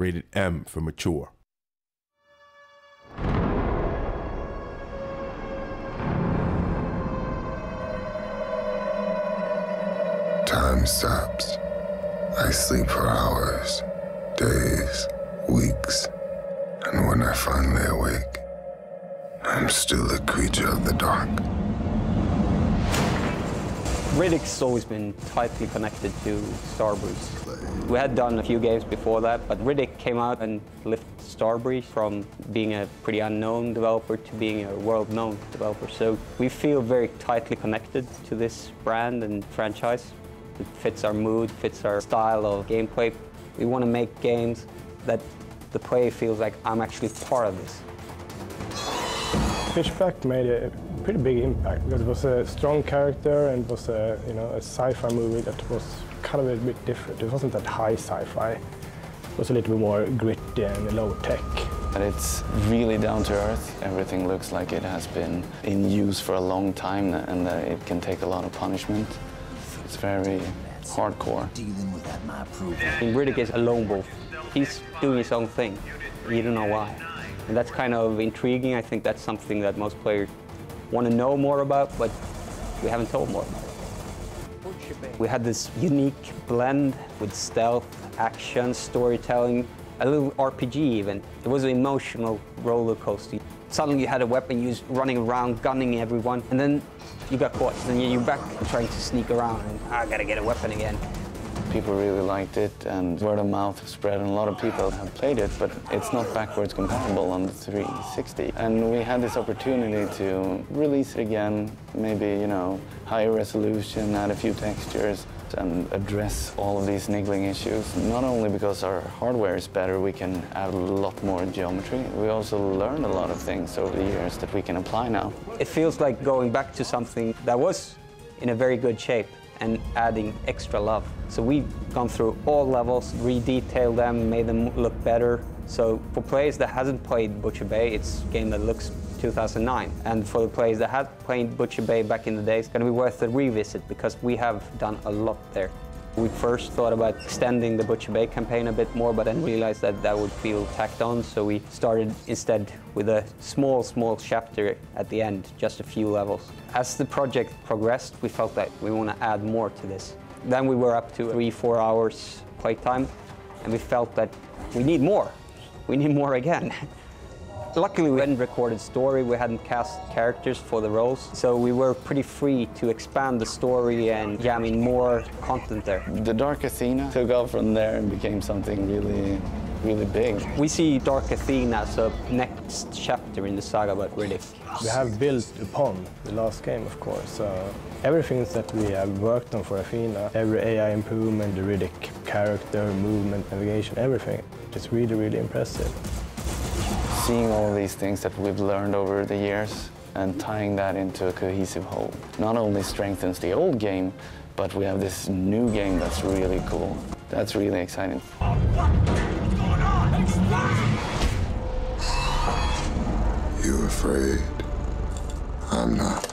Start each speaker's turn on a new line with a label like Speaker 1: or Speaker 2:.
Speaker 1: rated M for mature.
Speaker 2: Time stops. I sleep for hours, days, weeks, and when I finally awake, I'm still a creature of the dark.
Speaker 3: Riddick's always been tightly connected to Starbreeze. We had done a few games before that, but Riddick came out and lifted Starbreeze from being a pretty unknown developer to being a world-known developer. So we feel very tightly connected to this brand and franchise. It fits our mood, fits our style of gameplay. We want to make games that the player feels like I'm actually part of this.
Speaker 4: Fishback made a pretty big impact because it was a strong character and it was a sci-fi movie that was kind of a bit different. It wasn't that high sci-fi. It was a little bit more gritty and low tech.
Speaker 5: And it's really down to earth. Everything looks like it has been in use for a long time and that it can take a lot of punishment. It's very hardcore.
Speaker 3: Riddick is a lone wolf. He's doing his own thing. You don't know why. And that's kind of intriguing. I think that's something that most players want to know more about, but we haven't told more about it. We had this unique blend with stealth, action, storytelling, a little RPG even. It was an emotional roller coaster. Suddenly you had a weapon, you was running around, gunning everyone, and then you got caught. Then you're back trying to sneak around, and I gotta get a weapon again.
Speaker 5: People really liked it, and word of mouth spread, and a lot of people have played it, but it's not backwards compatible on the 360. And we had this opportunity to release it again, maybe, higher resolution, add a few textures, and address all of these niggling issues. Not only because our hardware is better, we can add a lot more geometry. We also learned a lot of things over the years that we can apply now.
Speaker 3: It feels like going back to something that was in a very good shape and adding extra love. So we've gone through all levels, redetailed them, made them look better. So for players that hasn't played Butcher Bay, it's a game that looks 2009. And for the players that had played Butcher Bay back in the day, it's gonna be worth a revisit because we have done a lot there. We first thought about extending the Butcher Bay campaign a bit more, but then realized that that would feel tacked on, so we started instead with a small chapter at the end, just a few levels. As the project progressed, we felt that we want to add more to this. Then we were up to 3-4 hours playtime, and we felt that we need more. We need more again. Luckily, we hadn't recorded story, we hadn't cast characters for the roles, so we were pretty free to expand the story and jam in more content there.
Speaker 5: The Dark Athena took off from there and became something really big.
Speaker 3: We see Dark Athena as a next chapter in the saga about Riddick.
Speaker 4: We have built upon the last game, of course. Everything that we have worked on for Athena, every AI improvement, the Riddick character, movement, navigation, everything, it's really impressive.
Speaker 5: Seeing all these things that we've learned over the years and tying that into a cohesive whole not only strengthens the old game, but we have this new game that's really cool. That's really exciting.
Speaker 6: What's going on?
Speaker 2: You afraid? I'm not.